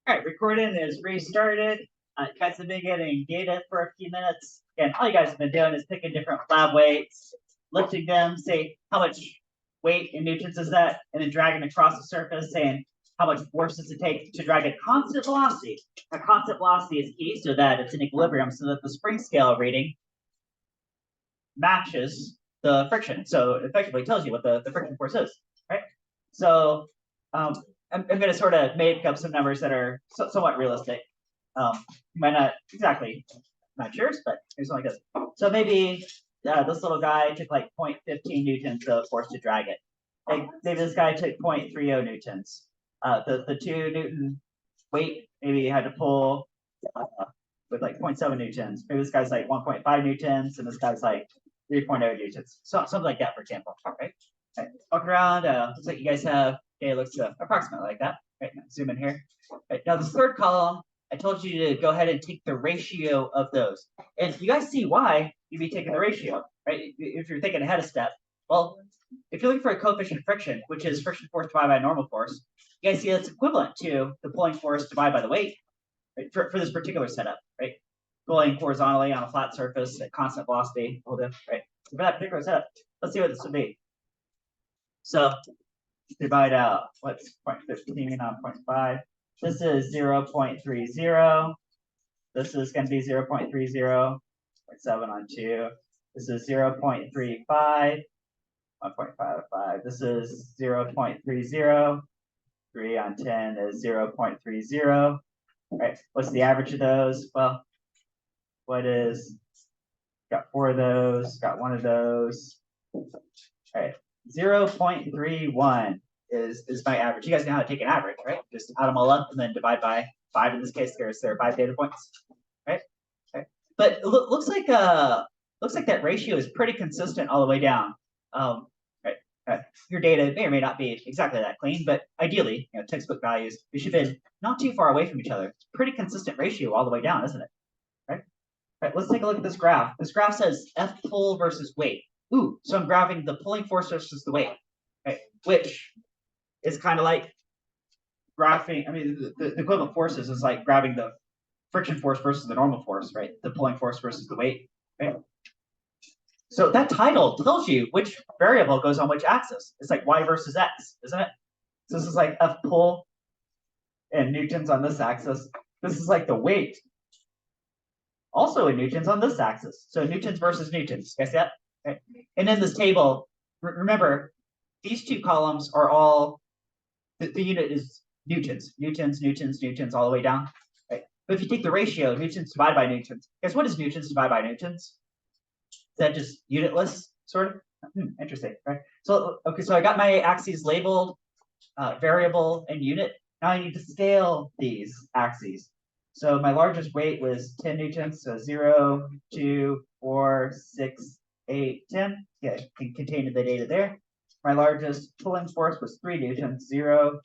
All right, recording is restarted. You guys have been getting data for a few minutes. And all you guys have been doing is picking different lab weights, lifting them, say how much weight in newtons is that, and then dragging across the surface, saying how much force does it take to drag at constant velocity. A constant velocity is key so that it's in equilibrium, so that the spring scale reading matches the friction. So it effectively tells you what the friction force is, right? So I'm going to sort of make up some numbers that are somewhat realistic. You might not exactly match yours, but here's something like this. So maybe this little guy took like 0.15 newtons of force to drag it. Maybe this guy took 0.30 newtons. The 2 Newton weight, maybe you had to pull with like 0.7 newtons. Maybe this guy's like 1.5 newtons, and this guy's like 3.0 newtons. So something like that, for example. Right? Okay. Walk around. Looks like you guys have. Okay, it looks approximately like that. Right, now zoom in here. Right, now this third column, I told you to go ahead and take the ratio of those. And you guys see why you'd be taking the ratio, right? If you're thinking ahead a step. Well, if you're looking for a coefficient of friction, which is friction force divided by normal force, you guys see that's equivalent to the pulling force divided by the weight, right? For this particular setup, right? Pulling horizontally on a flat surface at constant velocity, right? So for that particular setup, let's see what this would be. So divide out what's 0.15 on 0.5. This is 0.30. This is going to be 0.30, 0.7 on 2. This is 0.35, 1.55. This is 0.30. 3 on 10 is 0.30. Right. What's the average of those? Well, got 4 of those, got 1 of those. All right. 0.31 is my average. You guys know how to take an average, right? Just add them all up and then divide by 5. In this case, there are 5 data points, right? Okay. But it looks like that ratio is pretty consistent all the way down. Right. Your data may or may not be exactly that clean, but ideally, textbook values, they should be not too far away from each other. It's a pretty consistent ratio all the way down, isn't it? Right? All right. Let's take a look at this graph. This graph says F pull versus weight. Ooh, so I'm graphing the pulling force versus the weight, right? Which is kind of like graphing. I mean, the equivalent forces is like grabbing the friction force versus the normal force, right? The pulling force versus the weight, right? So that title tells you which variable goes on which axis. It's like y versus x, isn't it? So this is like F pull and newtons on this axis. This is like the weight, also in newtons on this axis. So newtons versus newtons. Guys see that? Okay. And in this table, remember, these 2 columns are all, the unit is newtons, all the way down. Right? But if you take the ratio, newtons divided by newtons, guess what is newtons divided by newtons? Is that just unitless, sort of? Interesting, right? So, okay, so I got my axes labeled, variable and unit. Now I need to scale these axes. So my largest weight was 10 newtons, so 0, 2, 4, 6, 8, 10. Yeah, contained the data there. My largest pulling force was 3 newtons, 0,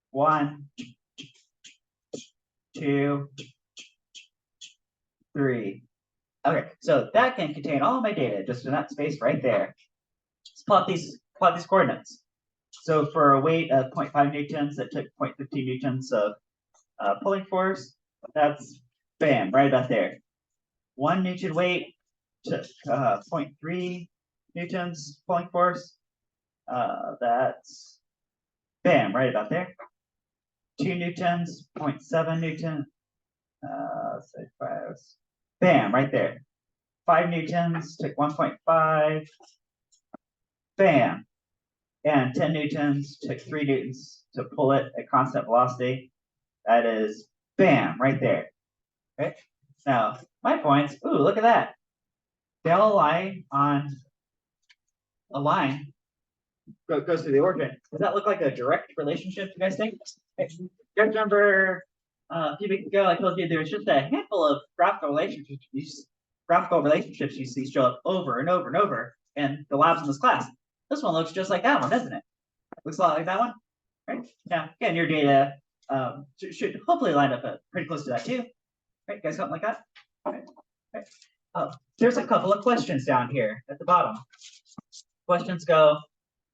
1, 2, 3. Okay, so that can contain all of my data just in that space right there. Let's plot these coordinates. So for a weight of 0.5 newtons, that took 0.15 newtons of pulling force. That's bam, right about there. 1 Newton weight took 0.3 newtons pulling force. That's bam, right about there. 2 newtons, 0.7 newton. Say 5. Bam, right there. 5 newtons, took 1.5. Bam. And 10 newtons, took 3 newtons to pull it at constant velocity. That is bam, right there. Okay. Now, my points, ooh, look at that. They all align on a line goes through the origin. Does that look like a direct relationship, you guys think? Okay. You guys remember a few weeks ago, I told you there was just a handful of graphical relationships you see show up over and over and over in the labs in this class. This one looks just like that one, doesn't it? Looks a lot like that one, right? Now, again, your data should hopefully line up pretty close to that too, right? Guys, something like that. Right. Right. There's a couple of questions down here at the bottom. Questions go,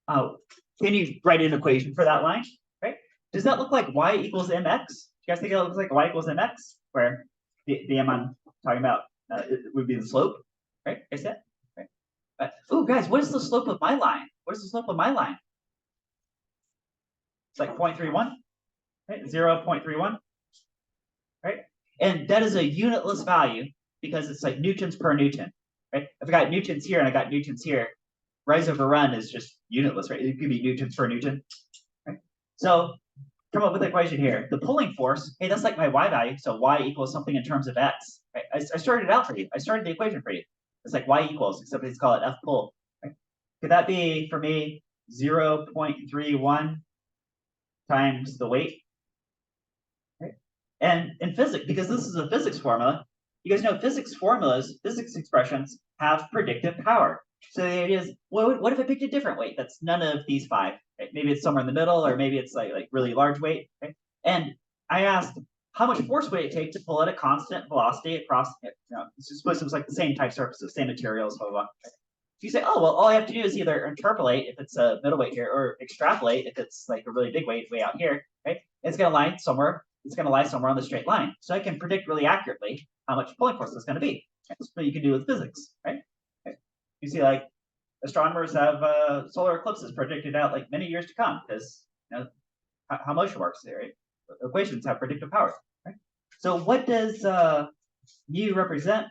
can you write an equation for that line, right? Does that look like y equals mx? Do you guys think it looks like y equals mx, where the m I'm talking about it would be the slope, right? Is that right? Oh, guys, what is the slope of my line? What is the slope of my line? It's like 0.31, right? 0.31, right? And that is a unitless value because it's like newtons per newton, right? If I got newtons here and I got newtons here, rise over run is just unitless, right? It could be newtons per newton, right? So come up with an equation here. The pulling force, hey, that's like my y value. So y equals something in terms of x. Right? I started it out for you. I started the equation for you. It's like y equals, except let's call it F pull. Right? Could that be for me 0.31 times the weight? Right? And in physics, because this is a physics formula, you guys know physics formulas, physics expressions have predictive power. So the idea is, what if I picked a different weight that's none of these five? Right? Maybe it's somewhere in the middle, or maybe it's like really large weight. Right? And I asked, how much force would it take to pull at a constant velocity across? It's supposed to be like the same type surfaces, same materials, blah, blah, blah. If you say, oh, well, all I have to do is either interpolate if it's a middle weight here, or extrapolate if it's like a really big weight way out here, right? It's going to lie somewhere. It's going to lie somewhere on the straight line. So I can predict really accurately how much pulling force is going to be. That's what you can do with physics, right? You see, like astronomers have solar eclipses predicted out like many years to come because how motion works there, right? Equations have predictive power, right? So what does mu represent?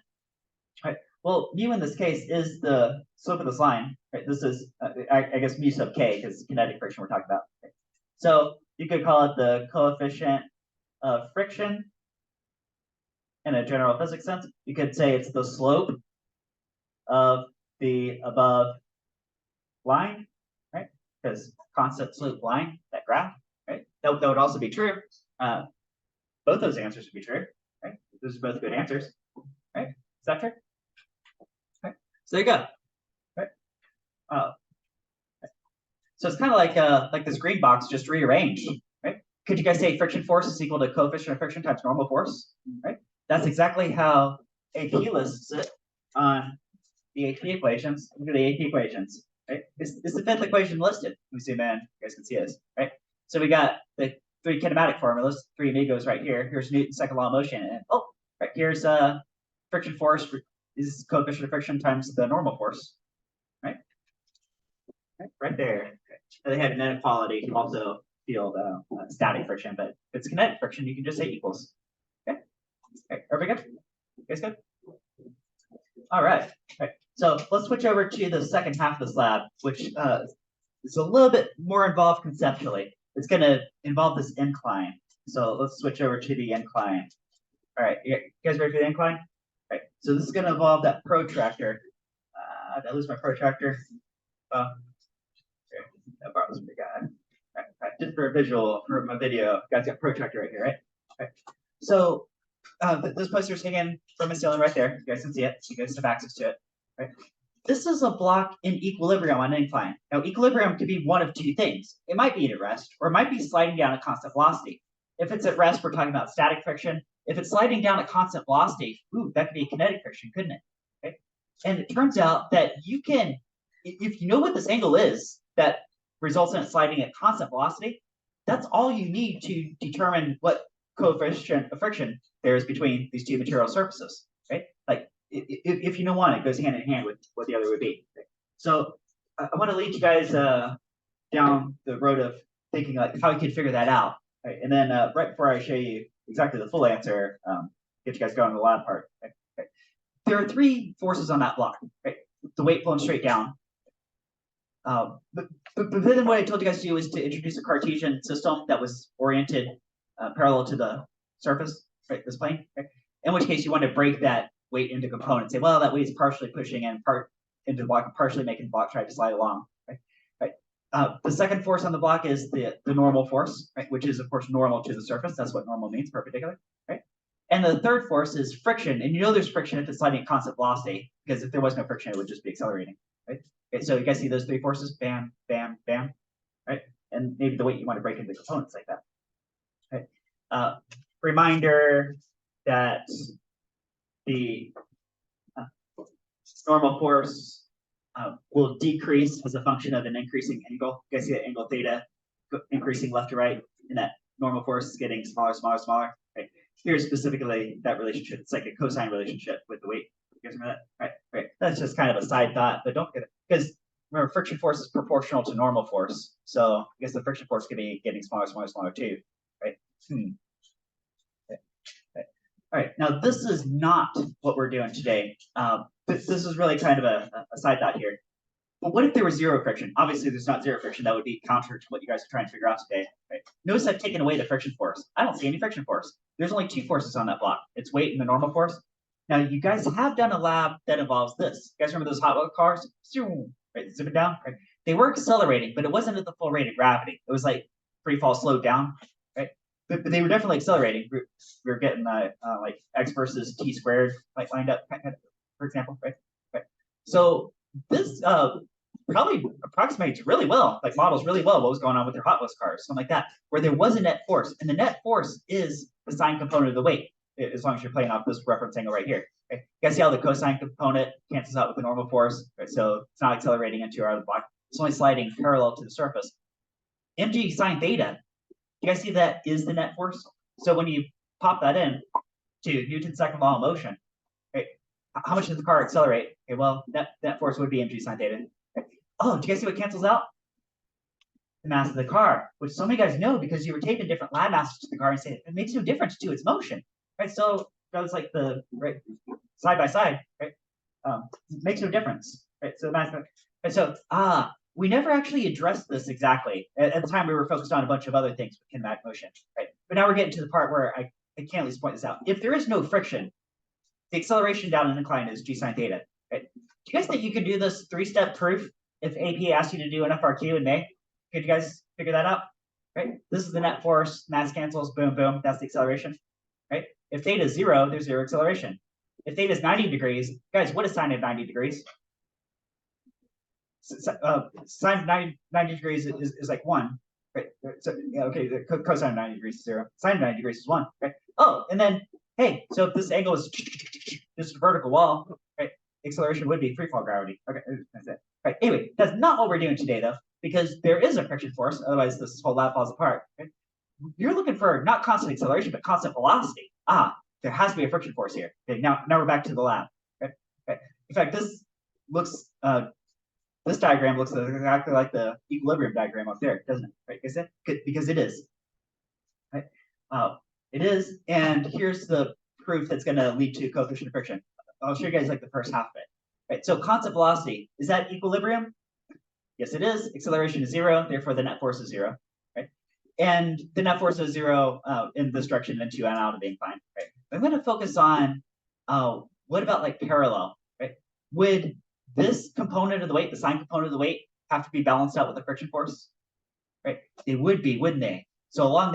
Right. Well, mu in this case is the slope of this line. Right. This is I guess mu sub k because kinetic friction we're talking about. Right? So you could call it the coefficient of friction in a general physics sense. You could say it's the slope of the above line, right? Because constant slope line, that graph, right? That would also be true. Both those answers would be true, right? Those are both good answers, right? Is that true? Right. So there you go, right? So it's kind of like this green box just rearranged, right? Could you guys say friction force is equal to coefficient of friction times normal force, right? That's exactly how AP lists it on the AP equations. Look at the AP equations, right? It's the fifth equation listed. Let me zoom in. You guys can see this, right? So we got the three kinematic formulas, three amigos right here. Here's Newton's second law of motion. And right here's friction force is coefficient of friction times the normal force, right? Right there. They have net equality, also field static friction, but if it's kinetic friction, you can just say equals. Okay, are we good? You guys good? All right. So let's switch over to the second half of this lab, which is a little bit more involved conceptually. It's going to involve this incline. So let's switch over to the incline. All right, you guys ready for the incline? All right. So this is going to involve that protractor. Did I lose my protractor? I brought this big guy. Right. Just for a visual for my video, guys got protractor right here, right? So this poster's hanging from a ceiling right there. You guys can see it. You guys have access to it, right? This is a block in equilibrium on an incline. Now, equilibrium could be one of two things. It might be at rest, or it might be sliding down at constant velocity. If it's at rest, we're talking about static friction. If it's sliding down at constant velocity, that could be kinetic friction, couldn't it? Okay? And it turns out that you can, if you know what this angle is that results in it sliding at constant velocity, that's all you need to determine what coefficient of friction there is between these two material surfaces, right? Like if you know one, it goes hand in hand with what the other would be. Right? So I want to lead you guys down the road of thinking like how you could figure that out. Right? And then right before I show you exactly the full answer, get you guys going to the lab part. Right? Okay. There are three forces on that block, right? The weight pulling straight down. But then what I told you guys to do is to introduce a Cartesian system that was oriented parallel to the surface, right, this plane, right? In which case you want to break that weight into components. Say, well, that weight is partially pushing and part into the block and partially making the block try to slide along, right? The second force on the block is the normal force, right, which is, of course, normal to the surface. That's what normal means, perpendicular, right? And the third force is friction. And you know there's friction if it's sliding at constant velocity, because if there was no friction, it would just be accelerating, right? Okay, so you guys see those three forces, bam, bam, bam, right? And maybe the weight you want to break into components like that. Okay. Reminder that the normal force will decrease as a function of an increasing angle. You guys see that angle theta increasing left to right and that normal force is getting smaller, smaller, smaller. Right? Here's specifically that relationship. It's like a cosine relationship with the weight. You guys remember that? Right. That's just kind of a side thought, but don't get it, because remember, friction force is proportional to normal force. So I guess the friction force could be getting smaller, smaller, smaller too, right? All right, now this is not what we're doing today. This is really kind of a side thought here. But what if there was zero friction? Obviously, there's not zero friction. That would be counter to what you guys are trying to figure out today. Right? Notice I've taken away the friction force. I don't see any friction force. There's only two forces on that block. It's weight and the normal force. Now, you guys have done a lab that involves this. You guys remember those hot wheel cars? Right, zipping down. Right? They were accelerating, but it wasn't at the full rate of gravity. It was like free fall slowed down. Right? But they were definitely accelerating. We were getting like x versus t squared like lined up, for example. Right? So this probably approximates really well, like models really well what was going on with their Hot Wheels cars, something like that, where there was a net force, and the net force is the sine component of the weight, as long as you're playing off this reference angle right here. Okay? You guys see how the cosine component cancels out with the normal force, right? So it's not accelerating into our other block; it's only sliding parallel to the surface. Mg sine theta, you guys see that is the net force. So when you pop that in to Newton's second law of motion, right? How much does the car accelerate? Okay, well, that force would be mg sine theta. Oh, do you guys see what cancels out? The mass of the car, which so many guys know because you were taping different lab masses to the car and saying it makes no difference to its motion, right? So that was like the right side by side, right? Makes no difference, right? So the mass, and so we never actually addressed this exactly. At the time, we were focused on a bunch of other things with kinematic motion, right? But now we're getting to the part where I can't at least point this out. If there is no friction, the acceleration down an incline is g sine theta, right? Do you guys think you could do this three-step proof if AP asked you to do an FRQ in May? Could you guys figure that out? Right? This is the net force, mass cancels, boom, boom, that's the acceleration, right? If theta is 0, there's 0 acceleration. If theta is 90 degrees, guys, what is sine of 90 degrees? Sine of 90 degrees is like 1, right? So, yeah, okay, the cosine of 90 degrees is 0. Sine of 90 degrees is 1, right? Oh, and then, hey, so if this angle is just a vertical wall, right? Acceleration would be free fall gravity. Okay, that's it. Right. Anyway, that's not what we're doing today, though, because there is a friction force. Otherwise, this whole lab falls apart. Right? You're looking for not constant acceleration, but constant velocity. There has to be a friction force here. Okay, now we're back to the lab. Right? Right. In fact, this looks this diagram looks exactly like the equilibrium diagram up there, doesn't it? Right? Because it is. Right? It is, and here's the proof that's going to lead to coefficient of friction. I'll show you guys like the first half of it. Right, so constant velocity, is that equilibrium? Yes, it is. Acceleration is 0, therefore the net force is 0. Right? And the net force is 0 in this direction and 2 and out of the incline. Right? I'm going to focus on what about like parallel? Right? Would this component of the weight, the sine component of the weight, have to be balanced out with the friction force? Right? They would be, wouldn't they? So along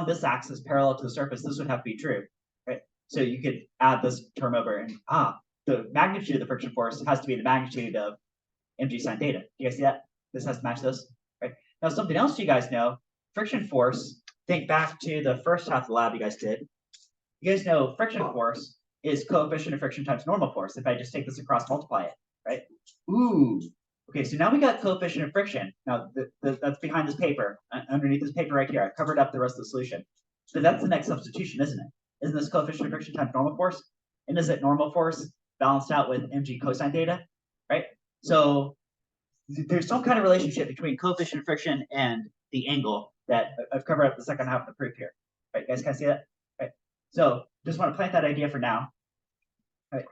this axis parallel to the surface, this would have to be true. Right? So you could add this term over and the magnitude of the friction force has to be the magnitude of mg sine theta. Do you guys see that? This has to match this, right? Now, something else you guys know, friction force, think back to the first half of the lab you guys did. You guys know friction force is coefficient of friction times normal force. If I just take this across, multiply it, right? Ooh, okay, so now we got coefficient of friction. Now, that's behind this paper, underneath this paper right here. I covered up the rest of the solution. So that's the next substitution, isn't it? Isn't this coefficient of friction times normal force? And is it normal force balanced out with mg cosine theta, right? So there's some kind of relationship between coefficient of friction and the angle that I've covered up the second half of the proof here. Right, guys, can I see that? Right. So just want to plant that idea for now. Right.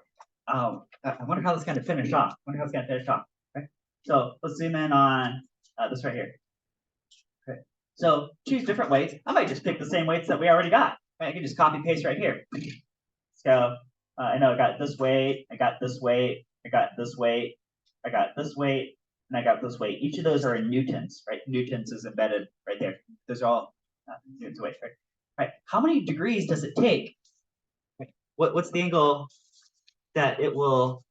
I wonder how this is going to finish off. Right. So let's zoom in on this right here. Okay. So choose different weights. I might just pick the same weights that we already got. Right? I can just copy paste right here. Let's go. I know I got this weight, I got this weight, I got this weight, I got this weight, and I got this weight. Each of those are in newtons, right? Newtons is embedded right there. Those are all newtons weight, right? Right. How many degrees does it take? What's the angle that it will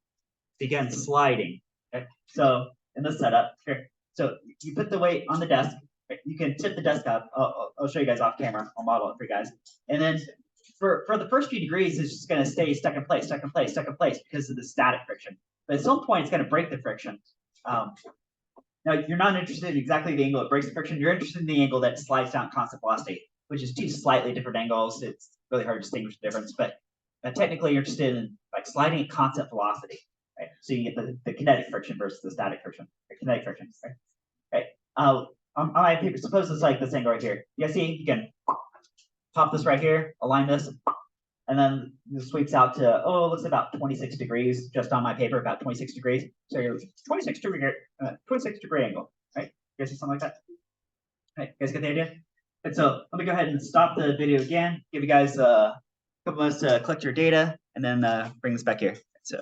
begin sliding? Okay. So in this setup here, so you put the weight on the desk. Right? You can tip the desk up. I'll show you guys off camera. I'll model it for you guys, and then. For the first few degrees, it's just going to stay stuck in place because of the static friction. But at some point, it's going to break the friction. Now, you're not interested in exactly the angle it breaks the friction. You're interested in the angle that slides down constant velocity, which is two slightly different angles. It's really hard to distinguish the difference, but technically you're interested in like sliding at constant velocity, right? So you get the kinetic friction versus the static friction, or kinetic friction, right? Right. On my paper, suppose it's like this angle right here. You guys see, you can pop this right here, align this, and then it sweeps out to, oh, it looks about 26 degrees just on my paper, about 26 degrees. So you're 26 degree angle, right? You guys see something like that? Right, you guys get the idea? And so let me go ahead and stop the video again, give you guys a couple minutes to collect your data, and then bring this back here. So.